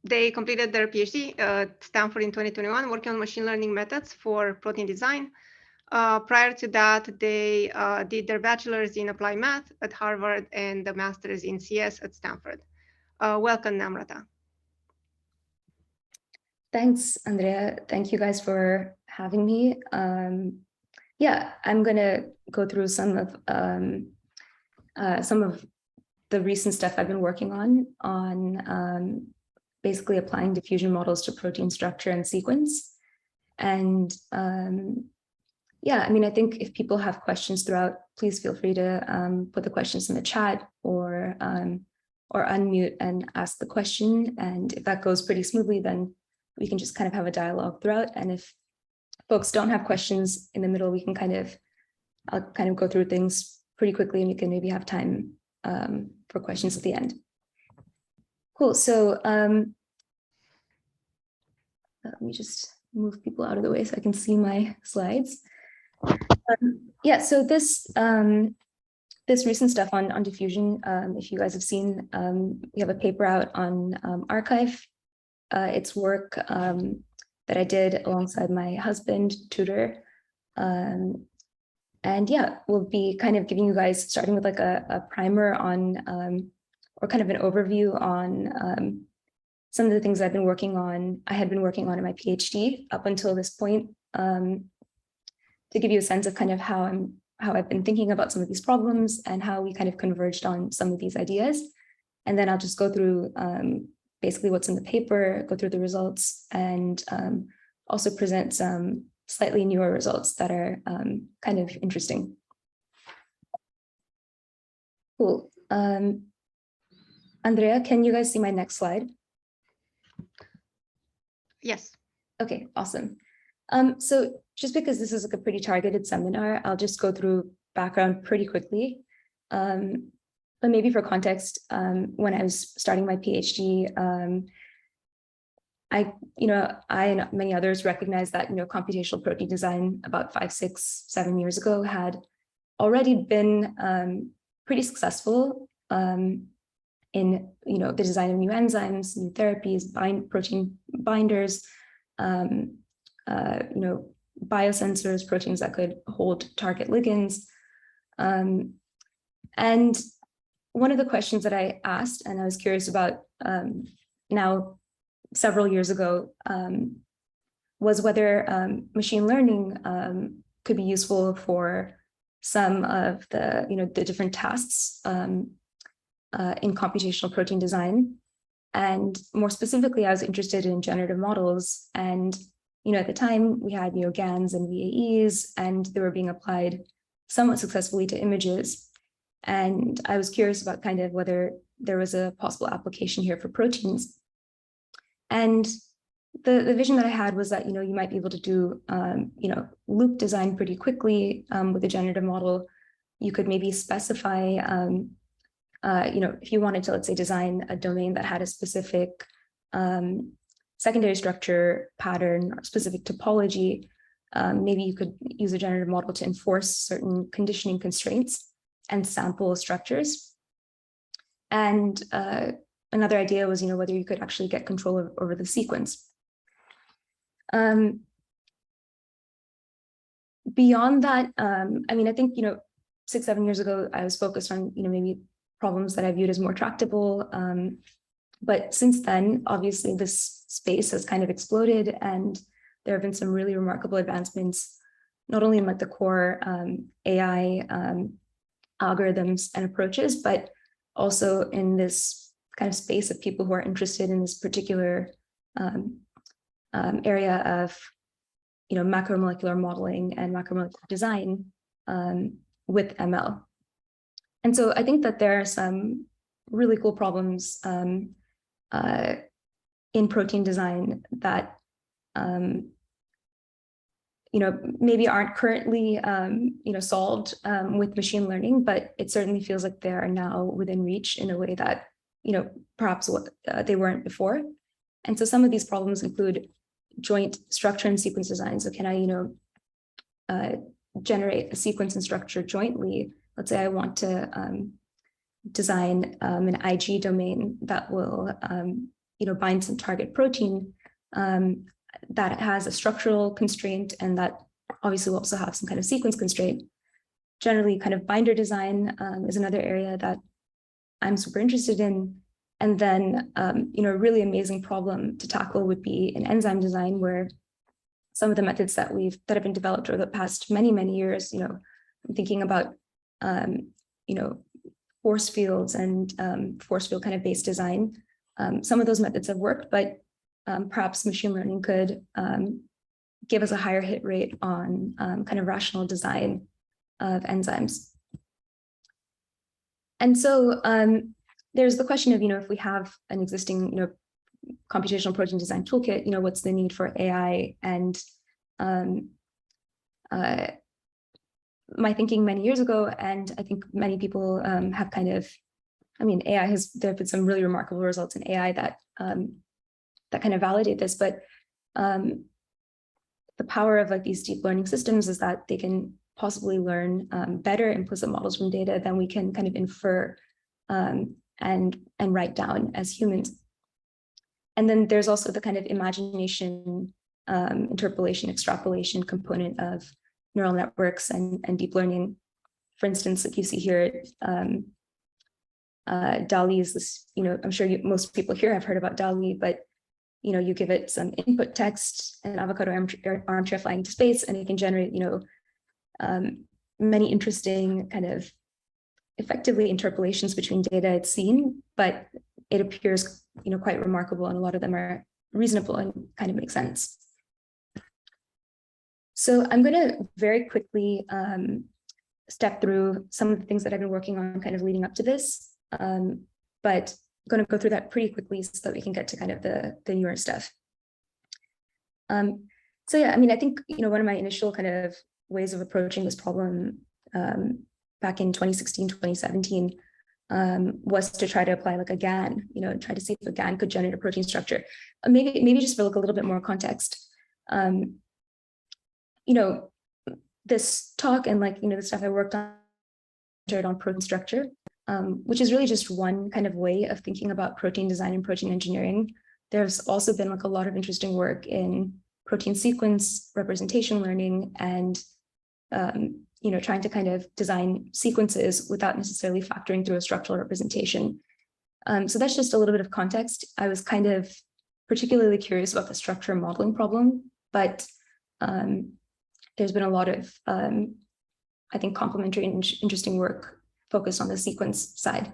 they completed their PhD at Stanford in 2021, working on machine learning methods for protein design. Prior to that, they did their bachelor's in applied math at Harvard and the master's in CS at Stanford. Welcome, Namrata. Thanks, Andrea. Thank you guys for having me. Yeah, I'm going to go through some of the recent stuff I've been working on basically applying diffusion models to protein structure and sequence. And yeah, I mean, I think if people have questions throughout, please feel free to put the questions in the chat or unmute and ask the question. And if that goes pretty smoothly, then we can just kind of have a dialogue throughout. And if folks don't have questions in the middle, we can I'll kind of go through things pretty quickly and we can maybe have time for questions at the end. Cool, so let me just move people out of the way so I can see my slides. Yeah, so this recent stuff on diffusion, if you guys have seen, we have a paper out on arXiv. It's work that I did alongside my husband, tutor. And yeah, we'll be kind of giving you guys, starting with like a primer on, or kind of an overview on some of the things I've been working on, I had been working on in my PhD up until this point, to give you a sense of kind of how I've been thinking about some of these problems and how we kind of converged on some of these ideas. And then I'll just go through basically what's in the paper, go through the results, and also present some slightly newer results that are kind of interesting. Cool. Andrea, can you guys see my next slide? Yes. Okay, awesome. So just because this is like a pretty targeted seminar, I'll just go through background pretty quickly. But maybe for context, when I was starting my PhD, I and many others recognized that, computational protein design about 5, 6, 7 years ago had already been pretty successful in, the design of new enzymes, new therapies, protein binders, biosensors, proteins that could hold target ligands. And one of the questions that I asked, and I was curious about now several years ago, was whether machine learning could be useful for some of the, the different tasks in computational protein design. And more specifically, I was interested in generative models. And, at the time we had, GANs and VAEs, and they were being applied somewhat successfully to images. And I was curious about kind of whether there was a possible application here for proteins. And the vision that I had was that, you might be able to do, loop design pretty quickly with a generative model. You could maybe specify, if you wanted to, let's say, design a domain that had a specific secondary structure pattern or specific topology, maybe you could use a generative model to enforce certain conditioning constraints and sample structures. And another idea was, whether you could actually get control over the sequence. Beyond that, I think, 6, 7 years ago, I was focused on, maybe problems that I viewed as more tractable. But since then, obviously, this space has kind of exploded, and there have been some really remarkable advancements, not only in like the core AI algorithms and approaches, but also in this kind of space of people who are interested in this particular area of, macromolecular modeling and macromolecular design with ML. And so I think that there are some really cool problems in protein design that, maybe aren't currently, solved with machine learning, but it certainly feels like they are now within reach in a way that, perhaps they weren't before. And so some of these problems include joint structure and sequence design. So can I, generate a sequence and structure jointly? Let's say I want to design an IG domain that will bind some target protein that has a structural constraint, and that obviously will also have some kind of sequence constraint. Generally, kind of binder design is another area that I'm super interested in. And then, a really amazing problem to tackle would be in enzyme design, where some of the methods that have been developed over the past many, many years, I'm thinking about, force fields and force field kind of based design. Some of those methods have worked, but perhaps machine learning could give us a higher hit rate on kind of rational design of enzymes. And so there's the question of, if we have an existing, computational protein design toolkit, what's the need for AI? And my thinking many years ago, and I think many people have kind of, there have been some really remarkable results in AI that kind of validate this, but the power of these deep learning systems is that they can possibly learn better implicit models from data than we can kind of infer and write down as humans. And then there's also the kind of imagination, interpolation, extrapolation component of neural networks and deep learning. For instance, like you see here, DALL-E is this, I'm sure most people here have heard about DALL-E, but you give it some input text, an avocado armchair flying into space, and it can generate, many interesting kind of effectively interpolations between data it's seen, but it appears, quite remarkable, and a lot of them are reasonable and kind of make sense. So I'm going to very quickly step through some of the things that I've been working on kind of leading up to this, but I'm going to go through that pretty quickly so that we can get to kind of the newer stuff. So yeah, I think, one of my initial kind of ways of approaching this problem back in 2016, 2017, was to try to apply like a GAN, try to see if a GAN could generate a protein structure. Maybe just for like a little bit more context. This talk and the stuff I worked on protein structure, which is really just one kind of way of thinking about protein design and protein engineering. There's also been a lot of interesting work in protein sequence representation learning and trying to kind of design sequences without necessarily factoring through a structural representation. So that's just a little bit of context. I was kind of particularly curious about the structure modeling problem, but there's been a lot of, I think, complementary and interesting work focused on the sequence side.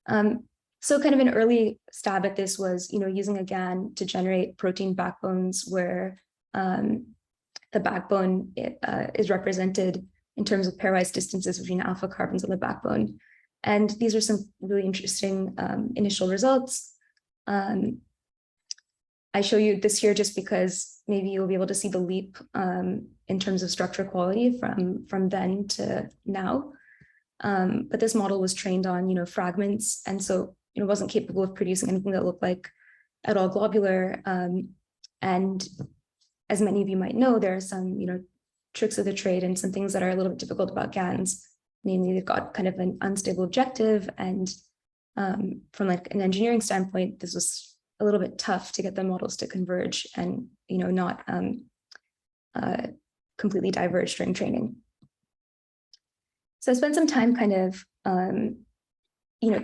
So kind of an early stab at this was, using a GAN to generate protein backbones where the backbone is represented in terms of pairwise distances between alpha carbons on the backbone. And these are some really interesting initial results. I show you this here just because maybe you'll be able to see the leap in terms of structure quality from then to now. But this model was trained on, fragments, and so it wasn't capable of producing anything that looked like at all globular. And as many of you might know, there are some, tricks of the trade and some things that are a little bit difficult about GANs. Namely, they've got kind of an unstable objective, and from an engineering standpoint, this was a little bit tough to get the models to converge and not completely diverge during training. So I spent some time kind of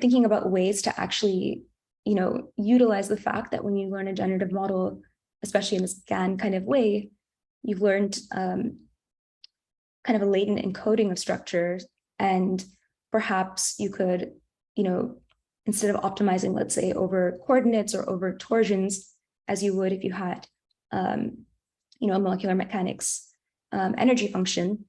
thinking about ways to actually utilize the fact that when you learn a generative model, especially in this GAN kind of way, you've learned kind of a latent encoding of structures, and perhaps you could instead of optimizing, let's say, over coordinates or over torsions, as you would if you had, a molecular mechanics energy function,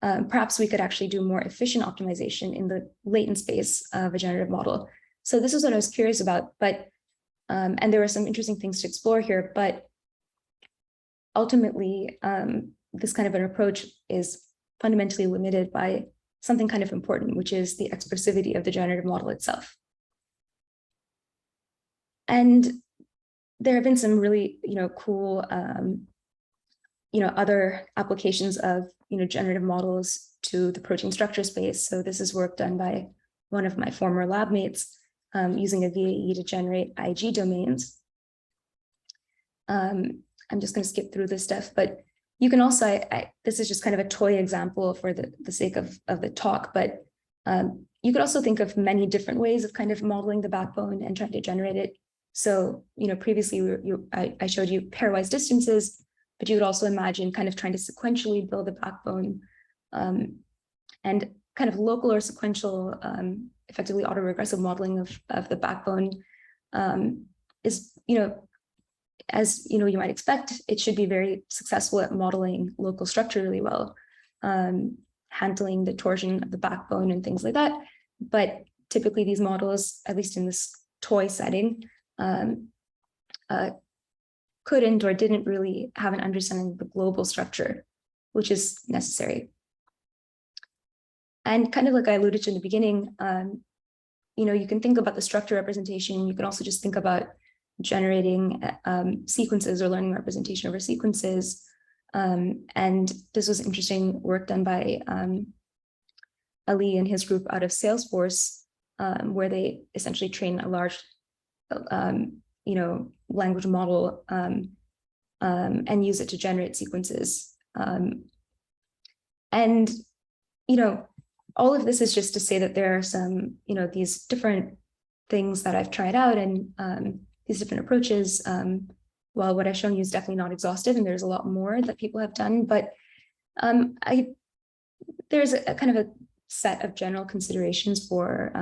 perhaps we could actually do more efficient optimization in the latent space of a generative model. So this is what I was curious about, but, and there were some interesting things to explore here, but ultimately, this kind of an approach is fundamentally limited by something kind of important, which is the expressivity of the generative model itself. And there have been some really, cool, other applications of, generative models to the protein structure space. So this is work done by one of my former lab mates. using a VAE to generate IG domains. I'm just going to skip through this stuff, but you can also, this is just kind of a toy example for the sake of the talk, but you could also think of many different ways of kind of modeling the backbone and trying to generate it. So, previously I showed you pairwise distances, but you would also imagine kind of trying to sequentially build a backbone, and kind of local or sequential, effectively autoregressive modeling of the backbone is, as you might expect, it should be very successful at modeling local structure really well, handling the torsion of the backbone and things like that. But typically these models, at least in this toy setting, couldn't or didn't really have an understanding of the global structure, which is necessary. And kind of like I alluded to in the beginning, you can think about the structure representation. You can also just think about generating sequences or learning representation over sequences. And this was interesting work done by Ali and his group out of Salesforce, where they essentially train a large, language model and use it to generate sequences. And all of this is just to say that there are some, these different things that I've tried out and these different approaches. Well, what I've shown you is definitely not exhaustive, and there's a lot more that people have done, but there's a kind of a set of general considerations for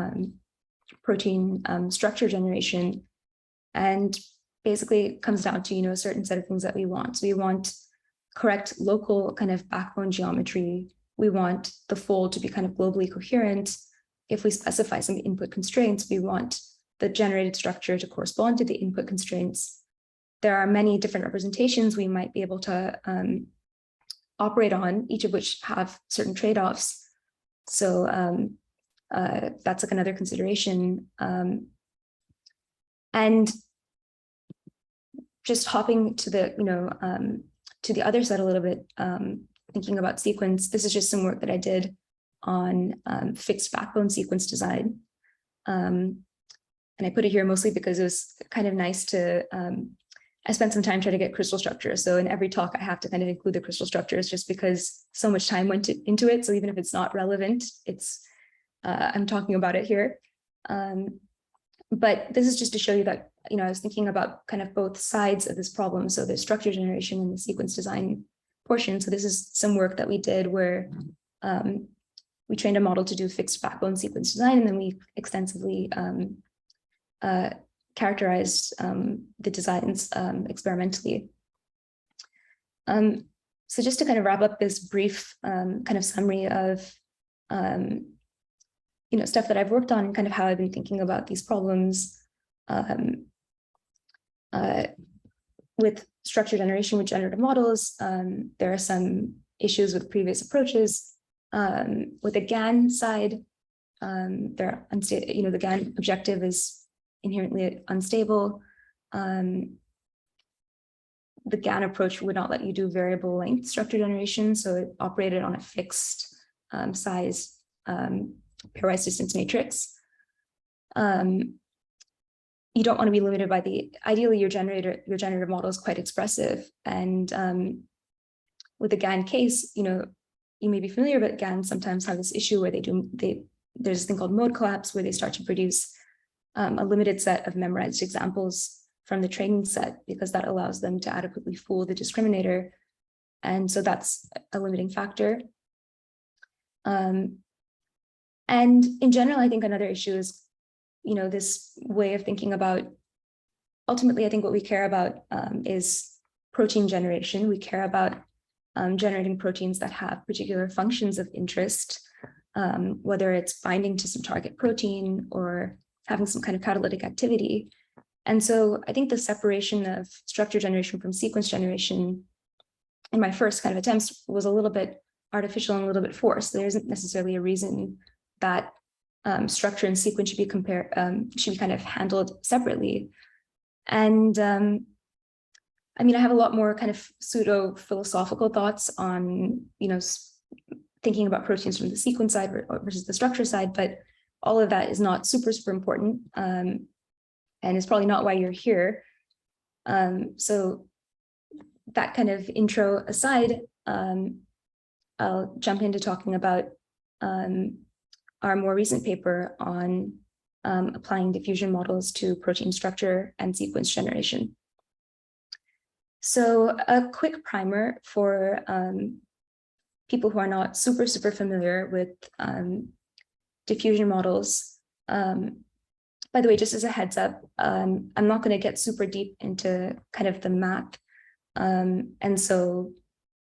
protein structure generation, and basically it comes down to a certain set of things that we want. So we want correct local kind of backbone geometry. We want the fold to be kind of globally coherent. If we specify some input constraints, we want the generated structure to correspond to the input constraints. There are many different representations we might be able to operate on, each of which have certain trade-offs. So that's like another consideration. And just hopping to the other side a little bit, thinking about sequence, this is just some work that I did on fixed backbone sequence design. And I put it here mostly because it was kind of nice to, I spent some time trying to get crystal structure. So in every talk, I have to kind of include the crystal structures just because so much time went into it. So even if it's not relevant, I'm talking about it here. But this is just to show you that, I was thinking about kind of both sides of this problem. So the structure generation and the sequence design portion. So this is some work that we did where we trained a model to do fixed backbone sequence design, and then we extensively characterized the designs experimentally. So just to kind of wrap up this brief kind of summary of stuff that I've worked on and kind of how I've been thinking about these problems with structure generation with generative models. There are some issues with previous approaches. With the GAN side, the GAN objective is inherently unstable. The GAN approach would not let you do variable length structure generation, so it operated on a fixed size pairwise distance matrix. You don't want to be limited by ideally your generative model is quite expressive. And with the GAN case, you may be familiar, but GAN sometimes have this issue where there's this thing called mode collapse, where they start to produce a limited set of memorized examples from the training set, because that allows them to adequately fool the discriminator. And so that's a limiting factor. And in general, I think another issue is, this way of thinking about, ultimately, I think what we care about is protein generation. We care about generating proteins that have particular functions of interest, whether it's binding to some target protein or having some kind of catalytic activity. And so I think the separation of structure generation from sequence generation in my first kind of attempts was a little bit artificial and a little bit forced. There isn't necessarily a reason that structure and sequence should be kind of handled separately. And I have a lot more kind of pseudo philosophical thoughts on, thinking about proteins from the sequence side versus the structure side, but all of that is not super, super important, and it's probably not why you're here. So that kind of intro aside, I'll jump into talking about our more recent paper on applying diffusion models to protein structure and sequence generation. So a quick primer for people who are not super, super familiar with diffusion models. By the way, just as a heads up, I'm not going to get super deep into kind of the math. And so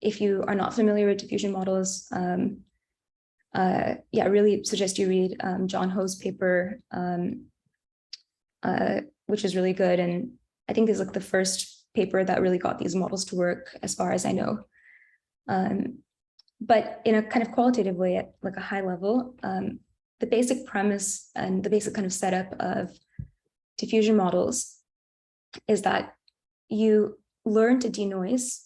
if you are not familiar with diffusion models, yeah, I really suggest you read John Ho's paper, which is really good. And I think is like the first paper that really got these models to work, as far as I know. But in a kind of qualitative way, at like a high level, the basic premise and the basic kind of setup of diffusion models is that you learn to denoise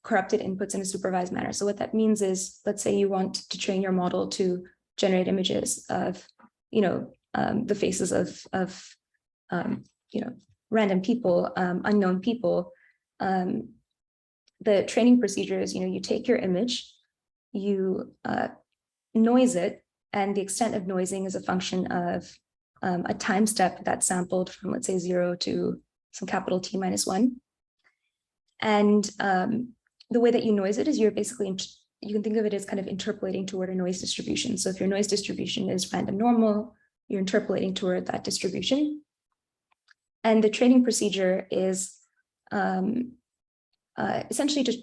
corrupted inputs in a supervised manner. So what that means is, let's say you want to train your model to generate images of, the faces of random people, unknown people. The training procedure is, you take your image, you noise it, and the extent of noising is a function of a time step that's sampled from, let's say, 0 to some capital T minus 1. And the way that you noise it is you're basically, you can think of it as kind of interpolating toward a noise distribution. So if your noise distribution is random normal, you're interpolating toward that distribution. And the training procedure is essentially to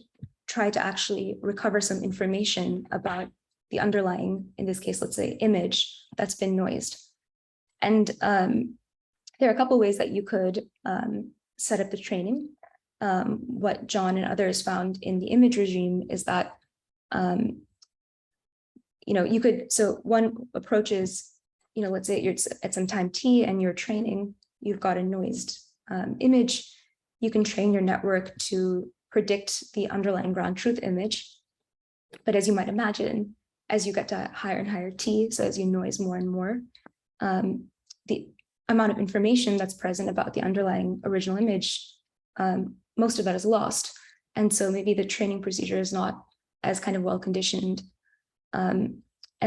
try to actually recover some information about the underlying, in this case, let's say, image that's been noised. And there are a couple ways that you could set up the training. What John and others found in the image regime is that, you could, so one approach is, let's say you're at some time T and you're training, you've got a noised image, you can train your network to predict the underlying ground truth image. But as you might imagine, as you get to higher and higher T, so as you noise more and more, the amount of information that's present about the underlying original image, most of that is lost. And so maybe the training procedure is not as kind of well conditioned. And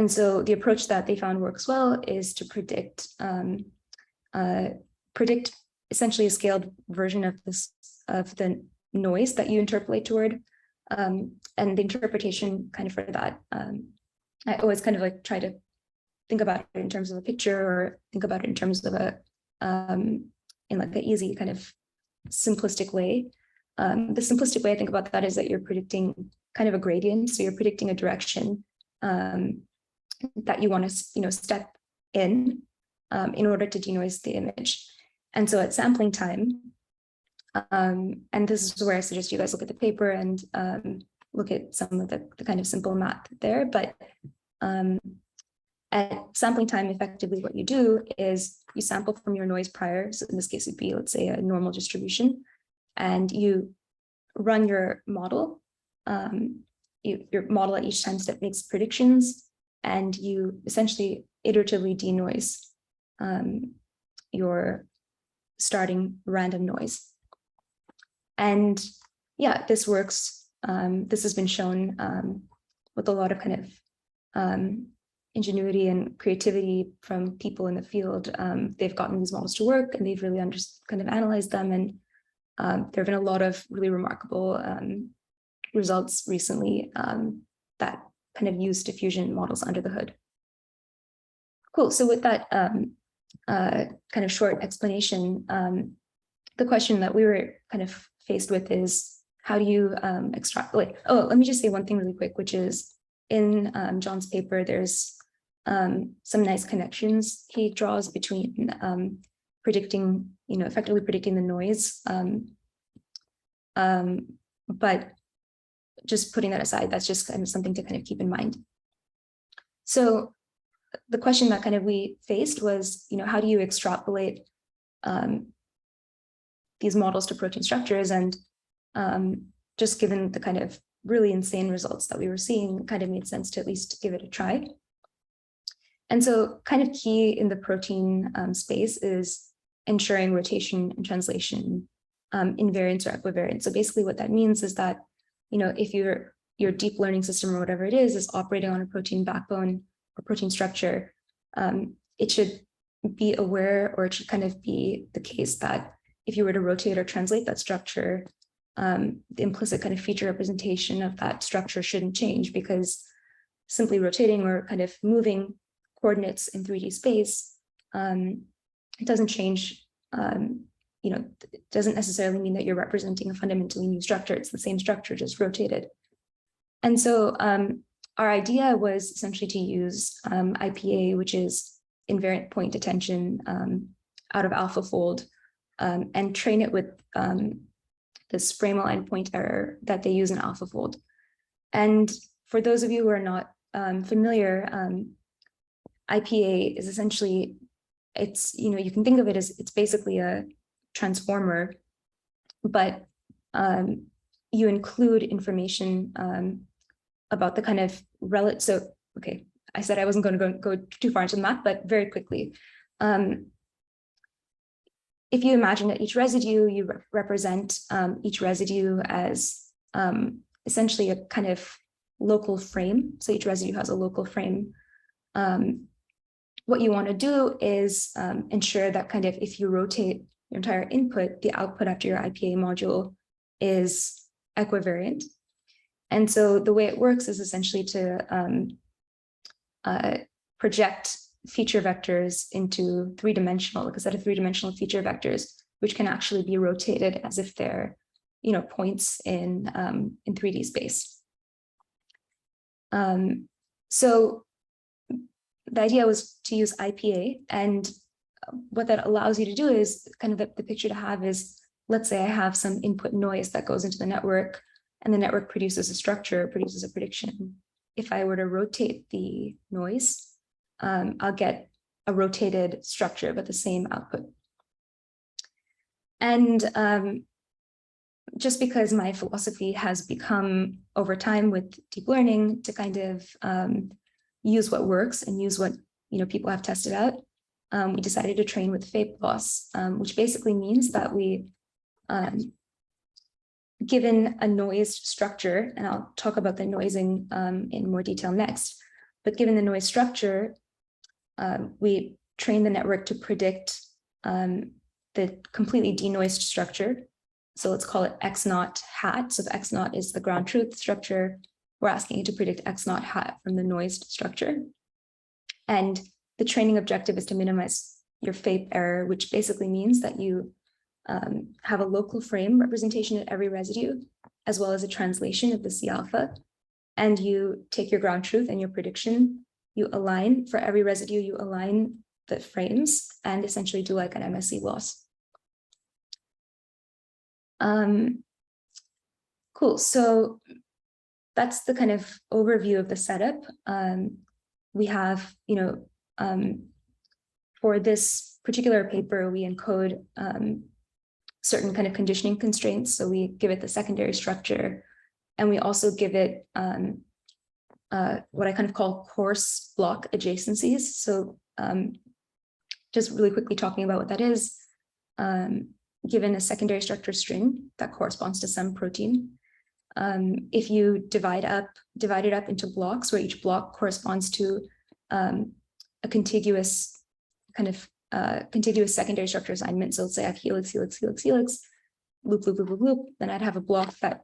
so the approach that they found works well is to predict essentially a scaled version of the noise that you interpolate toward. And the interpretation kind of for that, I always kind of like try to think about it in terms of a picture, or think about it in terms of in like an easy kind of simplistic way. The simplistic way I think about that is that you're predicting kind of a gradient. So you're predicting a direction that you want to, step in order to denoise the image. And so at sampling time, and this is where I suggest you guys look at the paper and look at some of the kind of simple math there. But at sampling time, effectively what you do is you sample from your noise prior. So in this case, it'd be, let's say, a normal distribution, and you run your model. Your model at each time step makes predictions, and you essentially iteratively denoise your starting random noise. And yeah, this works. This has been shown with a lot of kind of ingenuity and creativity from people in the field. They've gotten these models to work, and they've really kind of analyzed them. And there have been a lot of really remarkable results recently that kind of use diffusion models under the hood. Cool. So with that kind of short explanation, the question that we were kind of faced with is, how do you extrapolate? Oh, let me just say one thing really quick, which is in John's paper, there's some nice connections he draws between predicting, effectively predicting the noise. But just putting that aside, that's just kind of something to kind of keep in mind. So the question that kind of we faced was, how do you extrapolate these models to protein structures? And just given the kind of really insane results that we were seeing, it kind of made sense to at least give it a try. And so kind of key in the protein space is ensuring rotation and translation invariance or equivariance. So basically what that means is that, if your deep learning system or whatever it is operating on a protein backbone or protein structure, it should be aware, or it should kind of be the case that if you were to rotate or translate that structure, the implicit kind of feature representation of that structure shouldn't change, because simply rotating or kind of moving coordinates in 3D space, it doesn't change, it doesn't necessarily mean that you're representing a fundamentally new structure. It's the same structure, just rotated. And so our idea was essentially to use IPA, which is invariant point detention out of AlphaFold, and train it with this frame aligned point error that they use in AlphaFold. And for those of you who are not familiar, IPA is essentially, you can think of it as, it's basically a transformer, but you include information about the kind of relative. So, okay, I said I wasn't going to go too far into the math, but very quickly. If you imagine that each residue, you represent each residue as essentially a kind of local frame. So each residue has a local frame. What you want to do is ensure that kind of if you rotate your entire input, the output after your IPA module is equivariant. And so the way it works is essentially to project feature vectors into three-dimensional, a set of three-dimensional feature vectors, which can actually be rotated as if they're, points in 3D space. So the idea was to use IPA, and what that allows you to do is kind of the picture to have is, let's say I have some input noise that goes into the network, and the network produces a structure, produces a prediction. If I were to rotate the noise, I'll get a rotated structure, but the same output. And just because my philosophy has become over time with deep learning to kind of use what works and use what people have tested out, we decided to train with FAPE loss, which basically means that we, given a noise structure, and I'll talk about the noising in more detail next, but given the noise structure, we train the network to predict the completely denoised structure. So let's call it X naught hat. So if X naught is the ground truth structure, we're asking it to predict X naught hat from the noised structure. And the training objective is to minimize your FAPE error, which basically means that you have a local frame representation at every residue, as well as a translation of the C alpha. And you take your ground truth and your prediction, you align for every residue, you align the frames and essentially do like an MSE loss. Cool. So that's the kind of overview of the setup. We have, for this particular paper, we encode certain kind of conditioning constraints. So we give it the secondary structure, and we also give it what I kind of call coarse block adjacencies. So just really quickly talking about what that is, given a secondary structure string that corresponds to some protein, if you divide it up into blocks where each block corresponds to a contiguous kind of contiguous secondary structure assignment. So let's say I have helix, helix, helix, helix, loop, loop, loop, loop, loop. Then I'd have a block that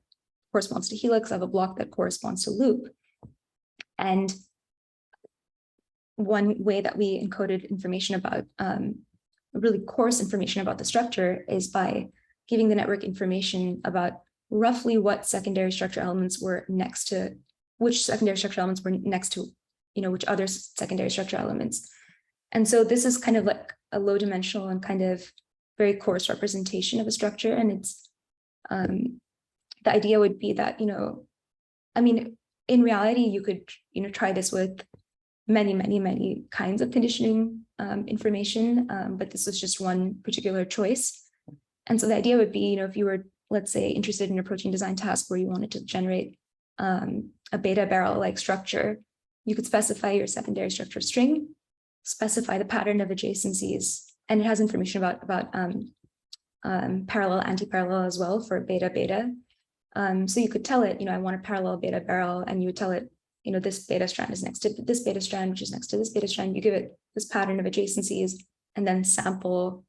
corresponds to helix. I have a block that corresponds to loop. And one way that we encoded information about, really coarse information about the structure, is by giving the network information about roughly what secondary structure elements were next to, which secondary structure elements were next to, which other secondary structure elements. And so this is kind of like a low dimensional and kind of very coarse representation of a structure. And it's, the idea would be that, I mean, in reality, you could, try this with many, many, many kinds of conditioning information, but this is just one particular choice. And so the idea would be, if you were, let's say, interested in a protein design task where you wanted to generate a beta barrel-like structure, you could specify your secondary structure string, specify the pattern of adjacencies, and it has information about parallel, anti-parallel as well for beta beta. So you could tell it, I want a parallel beta barrel, and you would tell it, this beta strand is next to this beta strand, which is next to this beta strand. You give it this pattern of adjacencies, and then sample,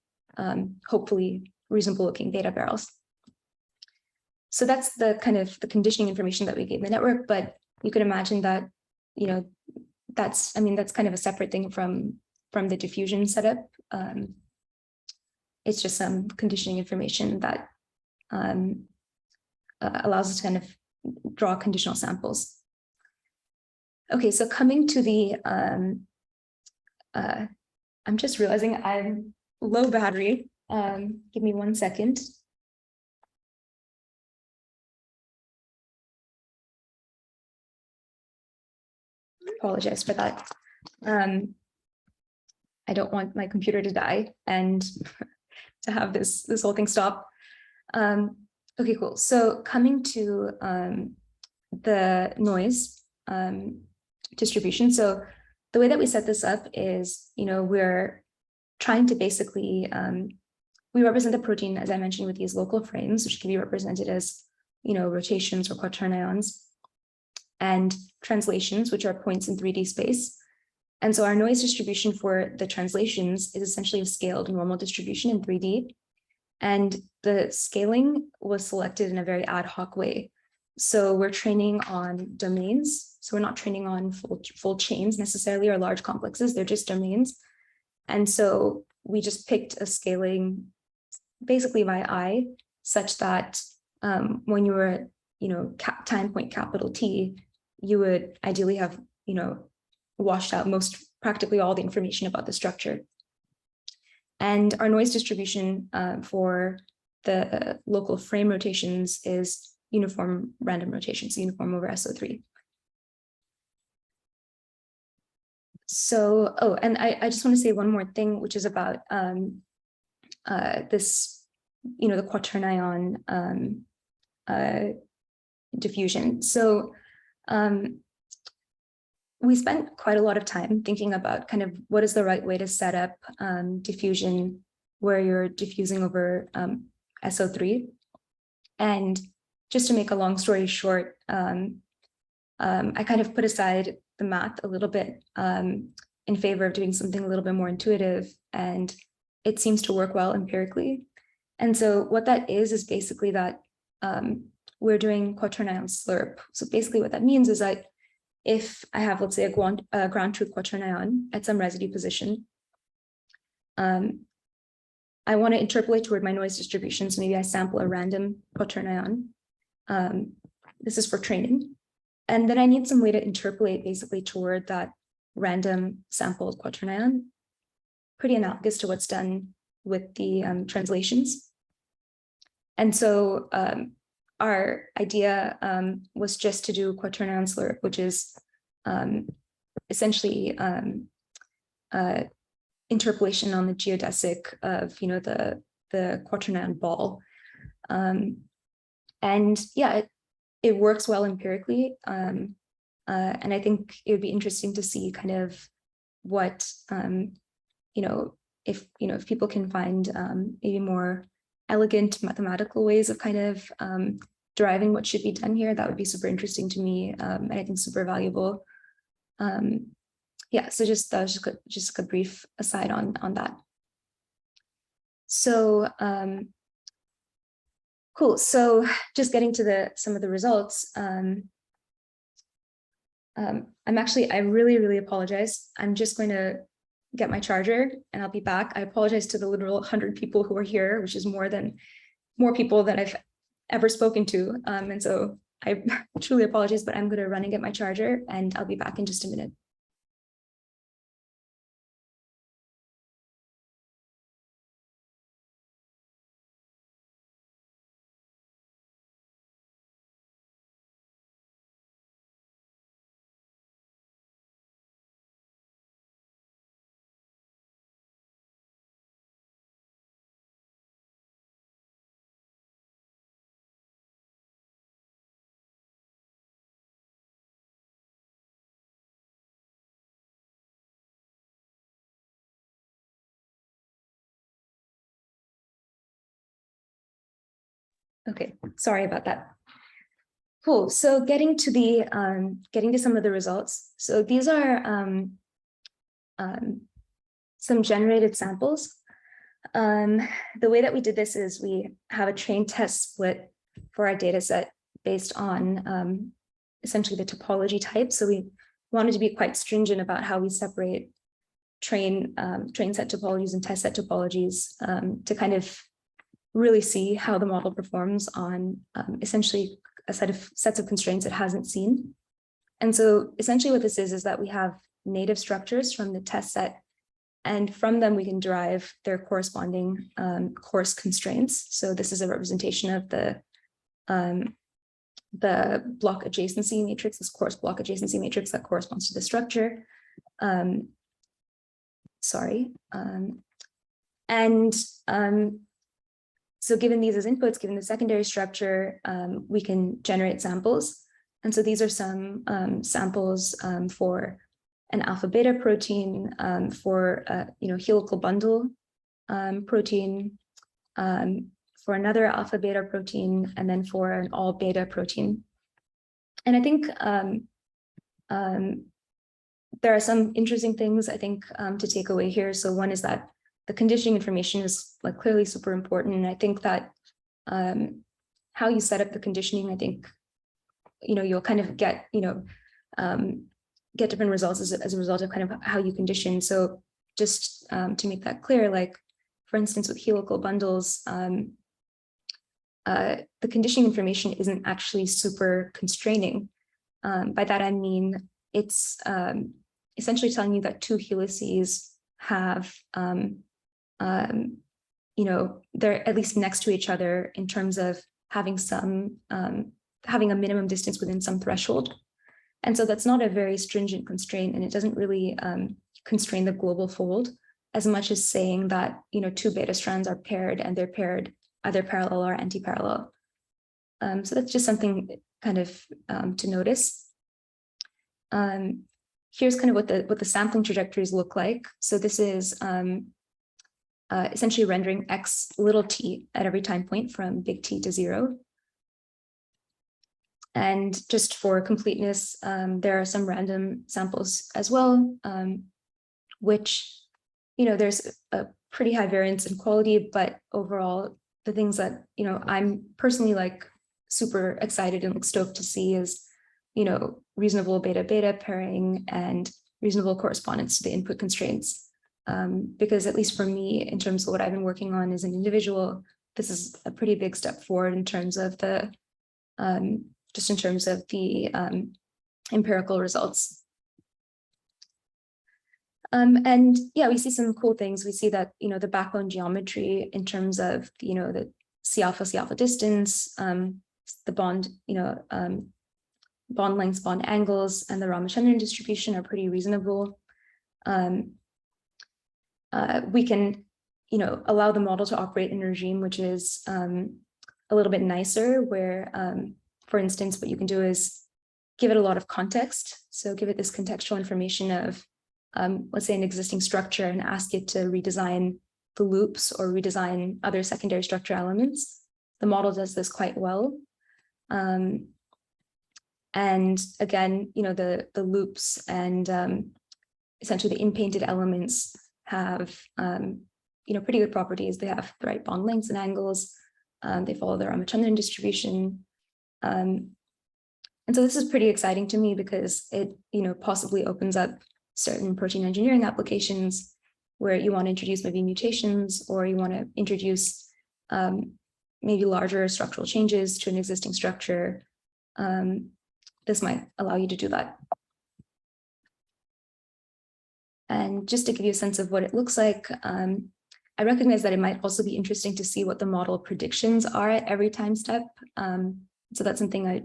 hopefully reasonable looking beta barrels. So that's the kind of the conditioning information that we gave the network, but you could imagine that, that's kind of a separate thing from the diffusion setup. It's just some conditioning information that allows us to kind of draw conditional samples. Okay, so coming to the, I'm just realizing I'm low battery. Give me 1 second. Apologize for that. I don't want my computer to die and to have this whole thing stop. Okay, cool. So coming to the noise distribution. So the way that we set this up is, we're trying to basically, we represent the protein, as I mentioned, with these local frames, which can be represented as, rotations or quaternions, and translations, which are points in 3D space. And so our noise distribution for the translations is essentially a scaled normal distribution in 3D. And the scaling was selected in a very ad hoc way. So we're training on domains. So we're not training on full chains necessarily or large complexes, they're just domains. And so we just picked a scaling basically by eye, such that when you were, time point capital T, you would ideally have, washed out practically all the information about the structure. And our noise distribution for the local frame rotations is uniform random rotations, uniform over SO3. So, oh, and I just want to say one more thing, which is about this, the quaternion diffusion. So we spent quite a lot of time thinking about kind of what is the right way to set up diffusion where you're diffusing over SO3. And just to make a long story short, I kind of put aside the math a little bit in favor of doing something a little bit more intuitive, and it seems to work well empirically. And so what that is basically that we're doing quaternion slurp. So basically what that means is that if I have, let's say, a ground truth quaternion at some residue position, I want to interpolate toward my noise distribution. So maybe I sample a random quaternion. This is for training. And then I need some way to interpolate basically toward that random sampled quaternion, pretty analogous to what's done with the translations. And so our idea was just to do quaternion slurp, which is essentially interpolation on the geodesic of the quaternion ball. And yeah, it works well empirically. And I think it would be interesting to see kind of what if people can find maybe more elegant mathematical ways of kind of deriving what should be done here, that would be super interesting to me, and I think super valuable. Yeah, so just a brief aside on that. So cool. So just getting to some of the results. I really apologize. I'm just going to get my charger and I'll be back. I apologize to the literal 100 people who are here, which is more people than I've ever spoken to. And so I truly apologize, but I'm going to run and get my charger and I'll be back in just a minute. Okay, sorry about that. Cool. So getting to some of the results. So these are some generated samples. The way that we did this is we have a train test split for our data set based on essentially the topology type. So we wanted to be quite stringent about how we separate train set topologies and test set topologies to kind of really see how the model performs on essentially a sets of constraints it hasn't seen. And so essentially what this is that we have native structures from the test set, and from them we can derive their corresponding coarse constraints. So this is a representation of the block adjacency matrix, this coarse block adjacency matrix that corresponds to the structure. So given these as inputs, given the secondary structure, we can generate samples. And so these are some samples for an alpha beta protein, for helical bundle protein, for another alpha beta protein, and then for an all beta protein. And I think there are some interesting things I think to take away here. So one is that the conditioning information is like clearly super important. And I think that how you set up the conditioning, I think, you'll kind of get, get different results as a result of kind of how you condition. So just to make that clear, like, for instance, with helical bundles, the conditioning information isn't actually super constraining. By that, I mean, it's essentially telling you that two helices have, they're at least next to each other in terms of having some, having a minimum distance within some threshold. And so that's not a very stringent constraint, and it doesn't really constrain the global fold as much as saying that, two beta strands are paired and they're paired either parallel or anti-parallel. So that's just something kind of to notice. Here's kind of what the sampling trajectories look like. So this is essentially rendering x little t at every time point from big T to 0. And just for completeness, there are some random samples as well, which, there's a pretty high variance in quality, but overall, the things that, I'm personally like super excited and like stoked to see is, reasonable beta-beta pairing and reasonable correspondence to the input constraints. Because at least for me, in terms of what I've been working on as an individual, this is a pretty big step forward in terms of the, just in terms of the empirical results. And yeah, we see some cool things. We see that, the backbone geometry in terms of, the C alpha distance, the bond, bond lengths, bond angles, and the Ramachandran distribution are pretty reasonable. We can, allow the model to operate in a regime which is a little bit nicer, where, for instance, what you can do is give it a lot of context. So give it this contextual information of, let's say, an existing structure, and ask it to redesign the loops or redesign other secondary structure elements. The model does this quite well. And again, the loops and essentially the inpainted elements have, pretty good properties. They have the right bond lengths and angles. They follow the Ramachandran distribution. And so this is pretty exciting to me because it, possibly opens up certain protein engineering applications where you want to introduce maybe mutations, or you want to introduce maybe larger structural changes to an existing structure. This might allow you to do that. And just to give you a sense of what it looks like, I recognize that it might also be interesting to see what the model predictions are at every time step. So that's something I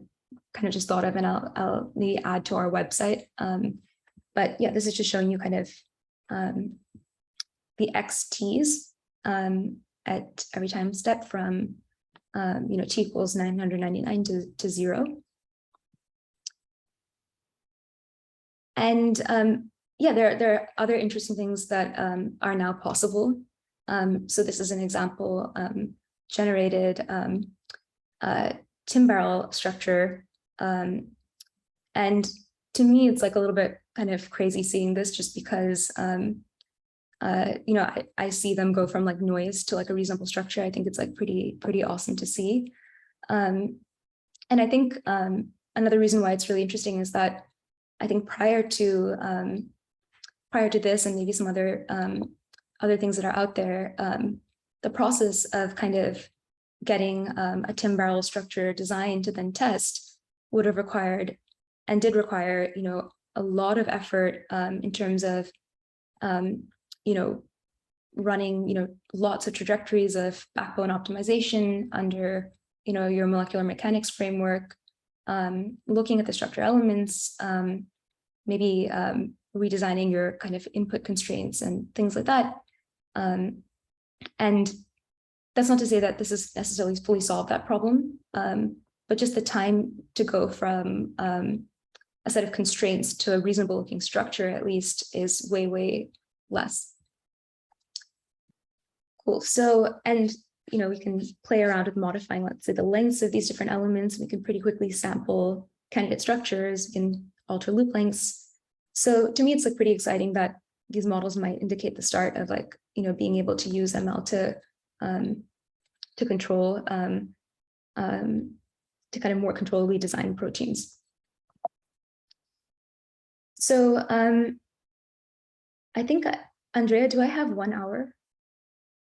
kind of just thought of, and I'll maybe add to our website. But yeah, this is just showing you kind of the XTs at every time step from T equals 999 to 0. And yeah, there are other interesting things that are now possible. So this is an example generated tin barrel structure. And to me, it's like a little bit kind of crazy seeing this, just because you know, I see them go from like noise to like a reasonable structure. I think it's like pretty awesome to see. And I think another reason why it's really interesting is that I think prior to this, and maybe some other things that are out there, the process of kind of getting a tin barrel structure designed to then test would have required, and did require, you know, a lot of effort in terms of you know, running, you know, lots of trajectories of backbone optimization under, you know, your molecular mechanics framework, looking at the structure elements, maybe redesigning your kind of input constraints and things like that. And that's not to say that this is necessarily fully solved that problem, but just the time to go from a set of constraints to a reasonable looking structure, at least, is way less. Cool. So, and you know, we can play around with modifying, let's say, the lengths of these different elements. We can pretty quickly sample candidate structures. We can alter loop lengths. So to me, it's like pretty exciting that these models might indicate the start of, like, you know, being able to use ML to control, to kind of more controllably design proteins. So I think, Andrea, do I have 1 hour?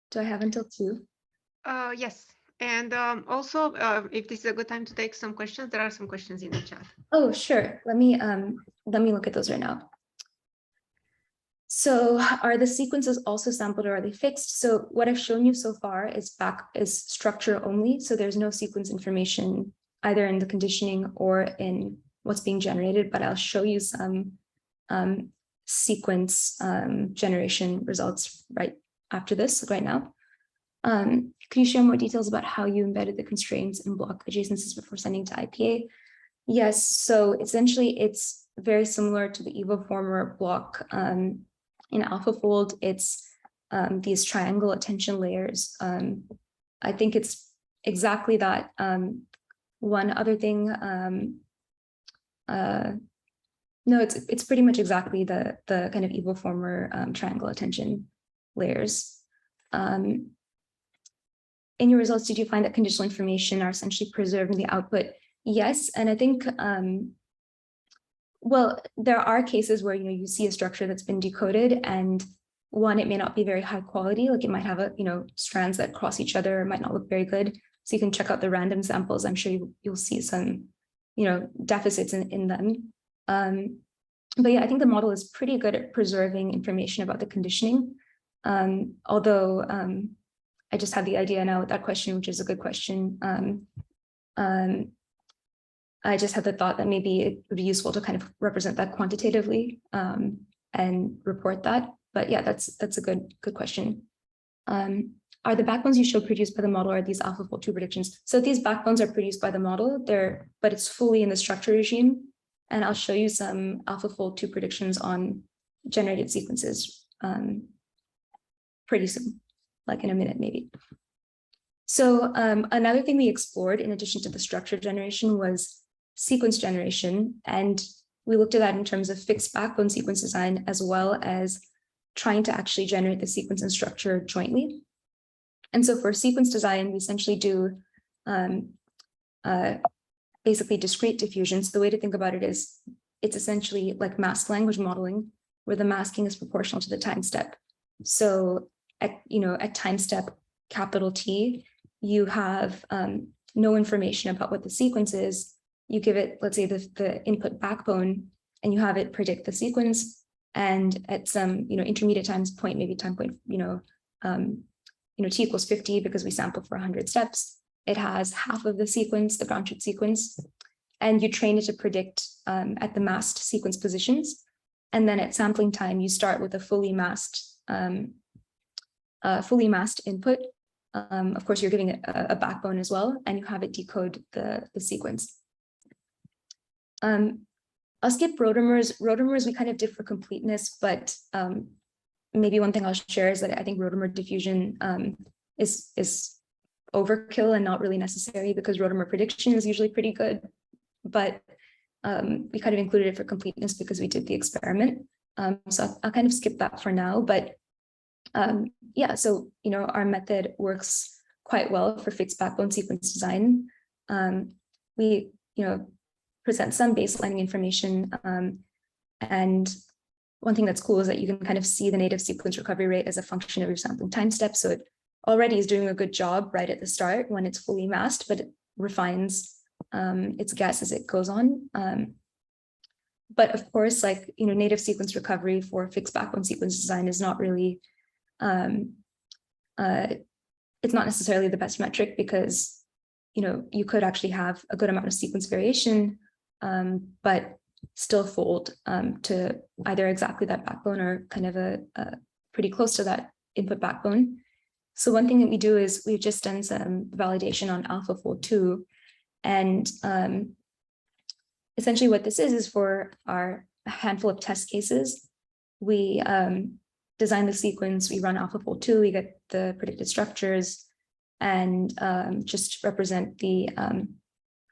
Do I have until 2? Yes. And also, if this is a good time to take some questions, there are some questions in the chat. Oh, sure. Let me look at those right now. So are the sequences also sampled, or are they fixed? So what I've shown you so far is structure only. So there's no sequence information either in the conditioning or in what's being generated, but I'll show you some sequence generation results right after this, right now. Can you share more details about how you embedded the constraints and block adjacencies before sending to IPA? Yes, so essentially it's very similar to the evoformer block in AlphaFold. It's these triangle attention layers. I think it's exactly that. One other thing, no, it's pretty much exactly the kind of evoformer triangle attention layers. In your results, did you find that conditional information are essentially preserved in the output? Yes, and I think, well, there are cases where, you know, you see a structure that's been decoded, and one, it may not be very high quality, like it might have a, you know, strands that cross each other, it might not look very good. So you can check out the random samples. I'm sure you'll see some, you know, deficits in them. But yeah, I think the model is pretty good at preserving information about the conditioning. Although I just had the idea now with that question, which is a good question. I just had the thought that maybe it would be useful to kind of represent that quantitatively and report that. But yeah, that's a good question. Are the backbones you showed produced by the model, or are these AlphaFold 2 predictions? So these backbones are produced by the model, but it's fully in the structure regime. And I'll show you some AlphaFold 2 predictions on generated sequences pretty soon, like in a minute, maybe. So another thing we explored in addition to the structure generation was sequence generation. And we looked at that in terms of fixed backbone sequence design, as well as trying to actually generate the sequence and structure jointly. And so for sequence design, we essentially do basically discrete diffusion. So the way to think about it is it's essentially like masked language modeling, where the masking is proportional to the time step. So at time step capital T, you have no information about what the sequence is. You give it, let's say, the input backbone, and you have it predict the sequence. And at some intermediate times point, maybe time point T equals 50, because we sample for 100 steps, it has half of the sequence, the ground truth sequence, and you train it to predict at the masked sequence positions. And then at sampling time, you start with a fully masked input. Of course, you're giving it a backbone as well, and you have it decode the sequence. I'll skip rotamers. Rotamers, we kind of did for completeness, but maybe one thing I'll share is that I think rotamer diffusion is overkill and not really necessary because rotamer prediction is usually pretty good, but we kind of included it for completeness because we did the experiment. So I'll kind of skip that for now, but yeah, so, our method works quite well for fixed backbone sequence design. We, present some baselining information. And one thing that's cool is that you can kind of see the native sequence recovery rate as a function of your sampling time step. So it already is doing a good job right at the start when it's fully masked, but it refines its guess as it goes on. But of course, native sequence recovery for fixed backbone sequence design is not really, it's not necessarily the best metric because, you could actually have a good amount of sequence variation, but still fold to either exactly that backbone or kind of a pretty close to that input backbone. So one thing that we do is we've just done some validation on AlphaFold 2. And essentially what this is for our handful of test cases, we design the sequence, we run AlphaFold 2, we get the predicted structures, and just represent the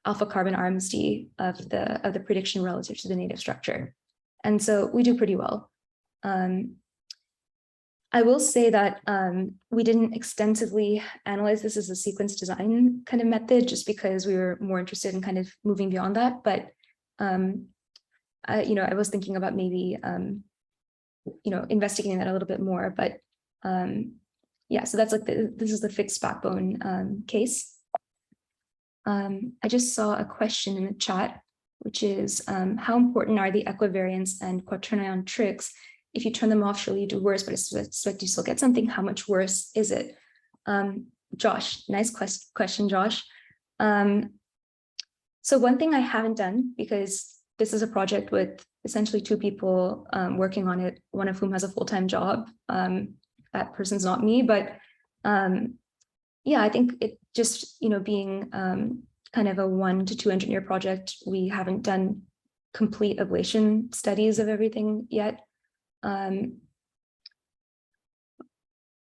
alpha carbon RMSD of the prediction relative to the native structure. And so we do pretty well. I will say that we didn't extensively analyze this as a sequence design kind of method, just because we were more interested in kind of moving beyond that. But I was thinking about maybe investigating that a little bit more. But yeah, so that's this is the fixed backbone case. I just saw a question in the chat, which is how important are the equivariance and Quaternion tricks? If you turn them off, surely you do worse, but I suspect you still get something. How much worse is it? Josh, nice question, Josh. So one thing I haven't done, because this is a project with essentially 2 people working on it, one of whom has a full-time job. That person's not me, but yeah, I think it just, being kind of a 1 to 2 engineer project, we haven't done complete ablation studies of everything yet. I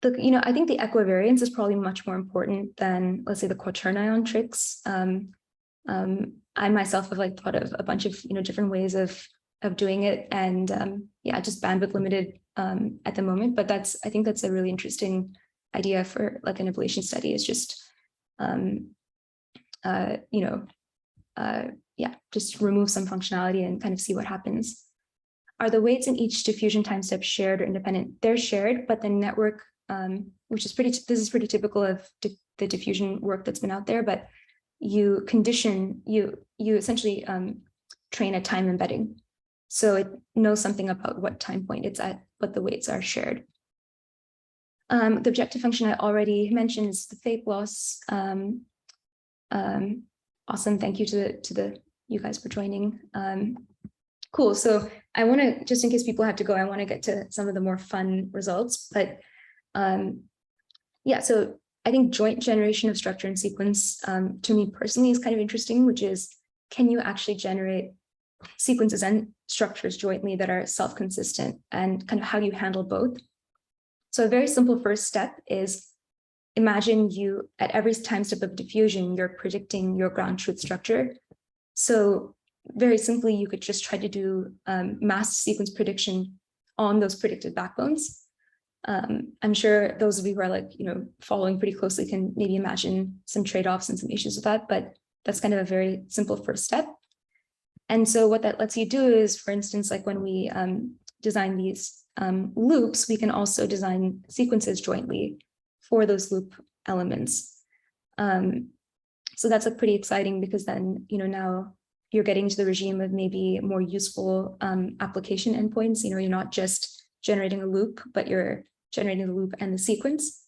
think the equivariance is probably much more important than, let's say, the Quaternion tricks. I myself have thought of a bunch of different ways of doing it, and yeah, just bandwidth limited at the moment. But I think that's a really interesting idea for an ablation study. Is just yeah, just remove some functionality and kind of see what happens. Are the weights in each diffusion time step shared or independent? They're shared, but the network, which is this is pretty typical of the diffusion work that's been out there, but you essentially train a time embedding. So it knows something about what time point it's at, but the weights are shared. The objective function I already mentioned is the fake loss. Awesome, thank you to you guys for joining. Cool, so I want to, just in case people have to go, I want to get to some of the more fun results, but yeah, so I think joint generation of structure and sequence to me personally is kind of interesting, which is, can you actually generate sequences and structures jointly that are self-consistent, and kind of how do you handle both? So a very simple first step is, imagine you, at every time step of diffusion, you're predicting your ground truth structure. So very simply, you could just try to do masked sequence prediction on those predicted backbones. I'm sure those of you who are following pretty closely can maybe imagine some trade-offs and some issues with that, but that's kind of a very simple first step. And so what that lets you do is, for instance, when we design these loops, we can also design sequences jointly for those loop elements. So that's pretty exciting, because then, now you're getting to the regime of maybe more useful application endpoints. You're not just generating a loop, but you're generating the loop and the sequence.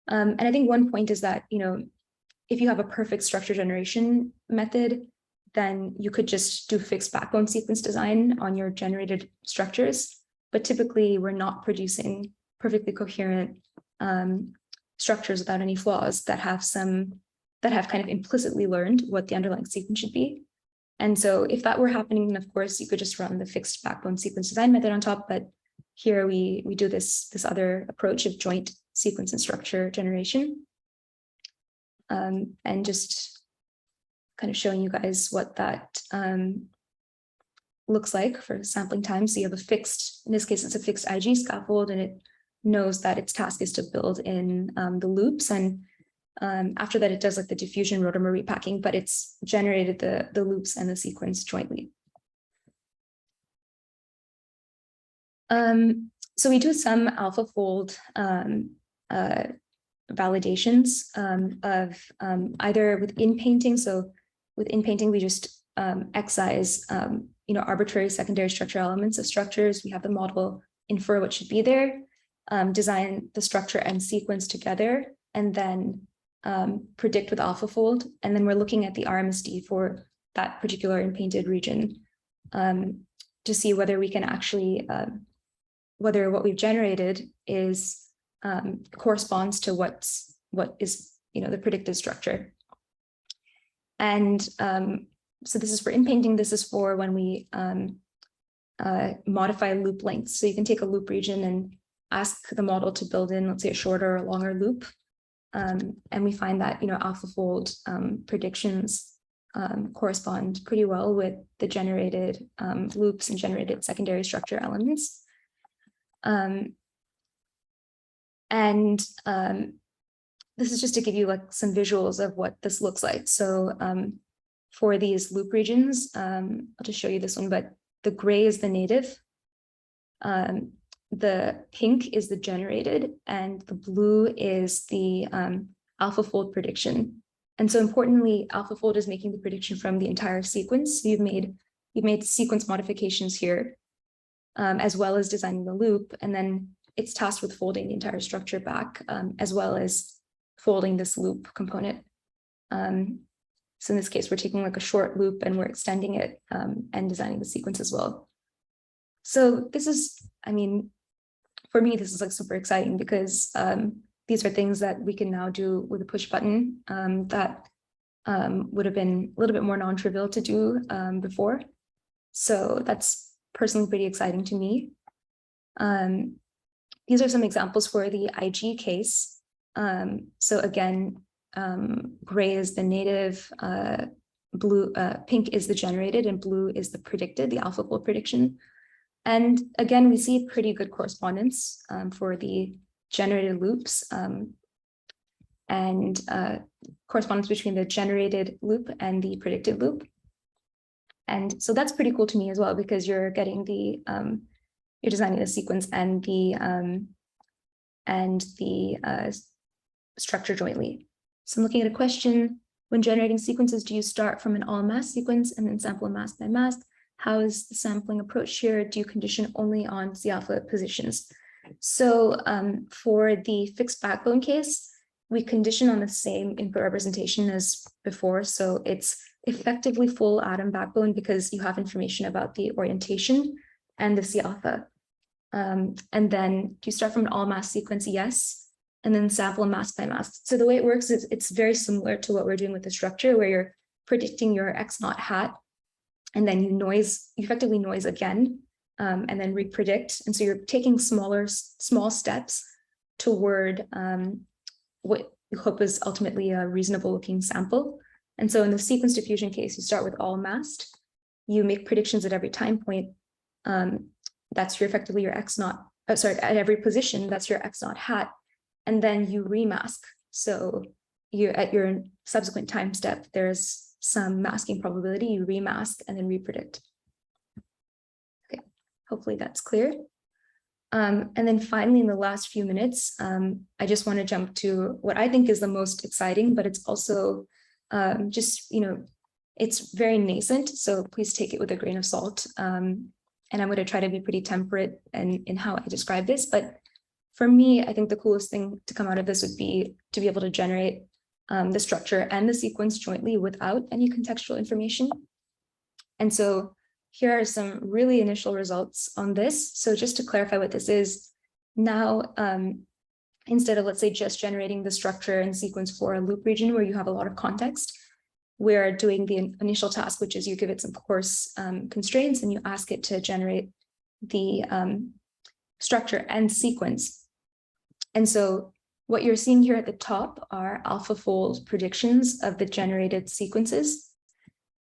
And I think one point is that, if you have a perfect structure generation method, then you could just do fixed backbone sequence design on your generated structures. But typically, we're not producing perfectly coherent structures without any flaws that have kind of implicitly learned what the underlying sequence should be. And so if that were happening, then of course you could just run the fixed backbone sequence design method on top. But here we do this other approach of joint sequence and structure generation. and just kind of showing you guys what that looks like for sampling time. So you have a fixed, in this case, it's a fixed IG scaffold, and it knows that its task is to build in the loops. And after that, it does like the diffusion rotamer repacking, but it's generated the loops and the sequence jointly. So we do some AlphaFold validations of either with Inpainting. So with Inpainting, we just excise arbitrary secondary structure elements of structures. We have the model infer what should be there, design the structure and sequence together, and then predict with AlphaFold. And then we're looking at the RMSD for that particular Inpainted region to see whether we can actually, whether what we've generated is corresponds to what is the predicted structure. And so this is for Inpainting. This is for when we modify loop lengths. So you can take a loop region and ask the model to build in, let's say, a shorter or longer loop. And we find that AlphaFold predictions correspond pretty well with the generated loops and generated secondary structure elements. This is just to give you like some visuals of what this looks like. So for these loop regions, I'll just show you this one, but the gray is the native, the pink is the generated, and the blue is the AlphaFold prediction. And so importantly, AlphaFold is making the prediction from the entire sequence. So you've made sequence modifications here, as well as designing the loop, and then it's tasked with folding the entire structure back, as well as folding this loop component. So in this case, we're taking like a short loop and we're extending it and designing the sequence as well. So this is, for me, this is like super exciting because these are things that we can now do with a push button that would have been a little bit more non-trivial to do before. So that's personally pretty exciting to me. These are some examples for the IG case. So again, gray is the native, pink is the generated, and blue is the predicted, the AlphaFold prediction. And again, we see pretty good correspondence for the generated loops and correspondence between the generated loop and the predicted loop. And so that's pretty cool to me as well, because you're getting the you're designing the sequence and the structure jointly. So I'm looking at a question: when generating sequences, do you start from an all mask sequence and then sample mask by mask? How is the sampling approach here? Do you condition only on C alpha positions? So for the fixed backbone case, we condition on the same input representation as before. So it's effectively full atom backbone because you have information about the orientation and the C alpha. And then do you start from an all mask sequence? Yes. And then sample mask by mask. So the way it works is it's very similar to what we're doing with the structure, where you're predicting your X naught hat, and then you effectively noise again, and then repredict. And so you're taking small steps toward what you hope is ultimately a reasonable looking sample. And so in the sequence diffusion case, you start with all masked. You make predictions at every time point. That's effectively your X naught, at every position, that's your X naught hat. And then you remask. So at your subsequent time step, there's some masking probability, you remask and then repredict. Okay, hopefully that's clear. And then finally, in the last few minutes, I just want to jump to what I think is the most exciting, but it's also it's very nascent. So please take it with a grain of salt. And I'm going to try to be pretty temperate in how I describe this. But for me, I think the coolest thing to come out of this would be to be able to generate the structure and the sequence jointly without any contextual information. And so here are some really initial results on this. So just to clarify what this is, now, instead of, let's say, just generating the structure and sequence for a loop region where you have a lot of context, we're doing the initial task, which is you give it some coarse constraints and you ask it to generate the structure and sequence. And so What you're seeing here at the top are AlphaFold predictions of the generated sequences.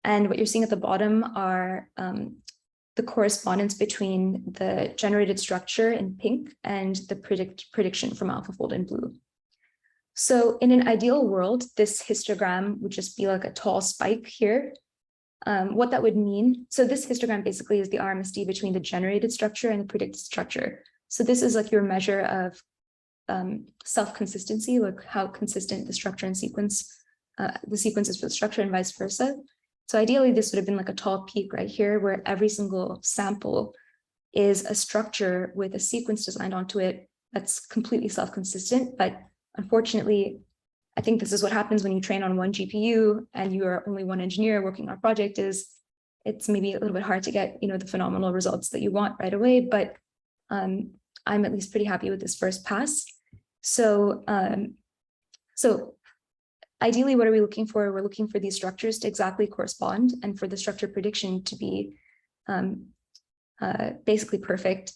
And what you're seeing at the bottom are the correspondence between the generated structure in pink and the prediction from AlphaFold in blue. So in an ideal world, this histogram would just be like a tall spike here. What that would mean, so this histogram basically is the RMSD between the generated structure and the predicted structure. So this is like your measure of self-consistency, like how consistent the structure and sequence, the sequences for the structure and vice versa. So ideally, this would have been like a tall peak right here, where every single sample is a structure with a sequence designed onto it that's completely self-consistent. But unfortunately, I think this is what happens when you train on one GPU and you are only one engineer working on a project. Is it's maybe a little bit hard to get, you know, the phenomenal results that you want right away. But I'm at least pretty happy with this first pass. So, ideally, what are we looking for? We're looking for these structures to exactly correspond and for the structure prediction to be basically perfect.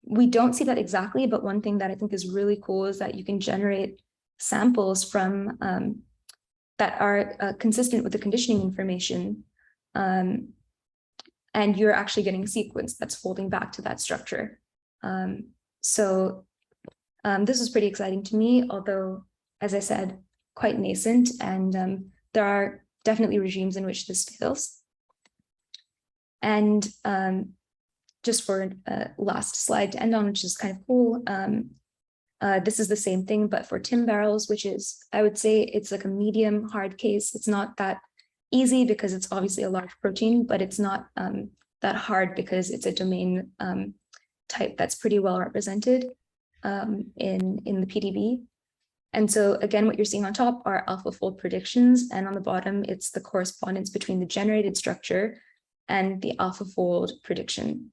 We don't see that exactly, but one thing that I think is really cool is that you can generate samples from that are consistent with the conditioning information. And you're actually getting a sequence that's folding back to that structure. So this is pretty exciting to me, although, as I said, quite nascent, and there are definitely regimes in which this fails. And just for last slide to end on, which is kind of cool, this is the same thing, but for TIM barrels, which is, I would say it's like a medium hard case. It's not that easy because it's obviously a large protein, but it's not that hard because it's a domain type that's pretty well represented in the PDB. And so again, what you're seeing on top are AlphaFold predictions, and on the bottom, it's the correspondence between the generated structure and the AlphaFold prediction.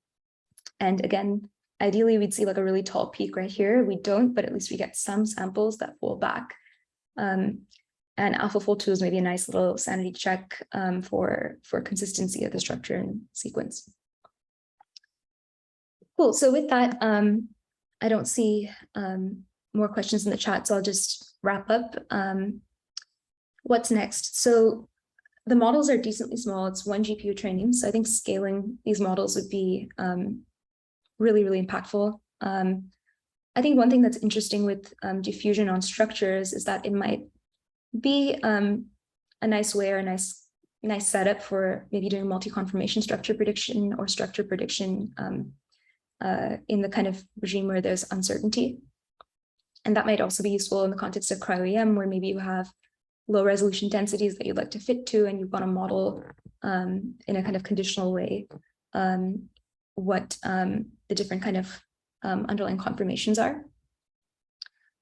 And again, ideally, we'd see like a really tall peak right here. We don't, but at least we get some samples that fold back. And AlphaFold 2 is maybe a nice little sanity check for consistency of the structure and sequence. Cool. So with that, I don't see more questions in the chat, so I'll just wrap up. What's next? So the models are decently small. It's one GPU training. So I think scaling these models would be really, really impactful. I think one thing that's interesting with diffusion on structures is that it might be a nice way or a nice setup for maybe doing multi-conformation structure prediction or structure prediction in the kind of regime where there's uncertainty. And that might also be useful in the context of cryo-EM, where maybe you have low resolution densities that you'd like to fit to, and you want to model in a kind of conditional way what the different kind of underlying conformations are.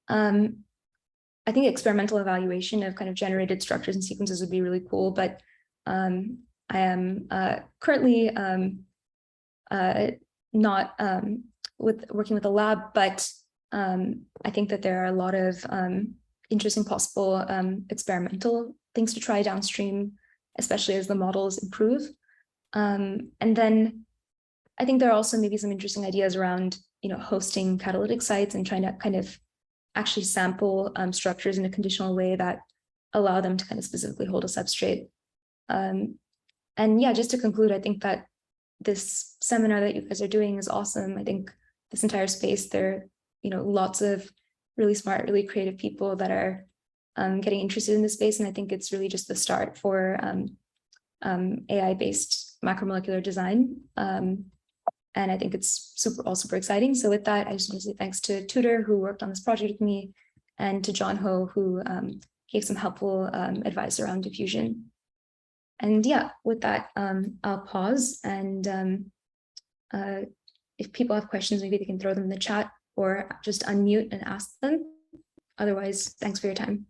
I think experimental evaluation of kind of generated structures and sequences would be really cool, but I am currently not working with a lab, but I think that there are a lot of interesting possible experimental things to try downstream, especially as the models improve. And then I think there are also maybe some interesting ideas around, you know, hosting catalytic sites and trying to kind of actually sample structures in a conditional way that allow them to kind of specifically hold a substrate. And yeah, just to conclude, I think that this seminar that you guys are doing is awesome. I think this entire space, there are, you know, lots of really smart, really creative people that are getting interested in this space. And I think it's really just the start for AI-based macromolecular design. And I think it's all super exciting. So with that, I just want to say thanks to Tudor, who worked on this project with me, and to John Ho, who gave some helpful advice around diffusion. And yeah, with that, I'll pause. And if people have questions, maybe they can throw them in the chat or just unmute and ask them. Otherwise, thanks for your time.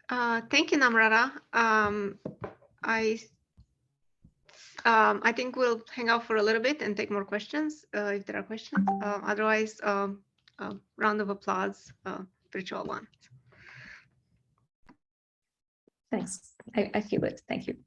Thank you, Namrata. I think we'll hang out for a little bit and take more questions if there are questions. Otherwise, round of applause, virtual one. Thanks. I feel it. Thank you.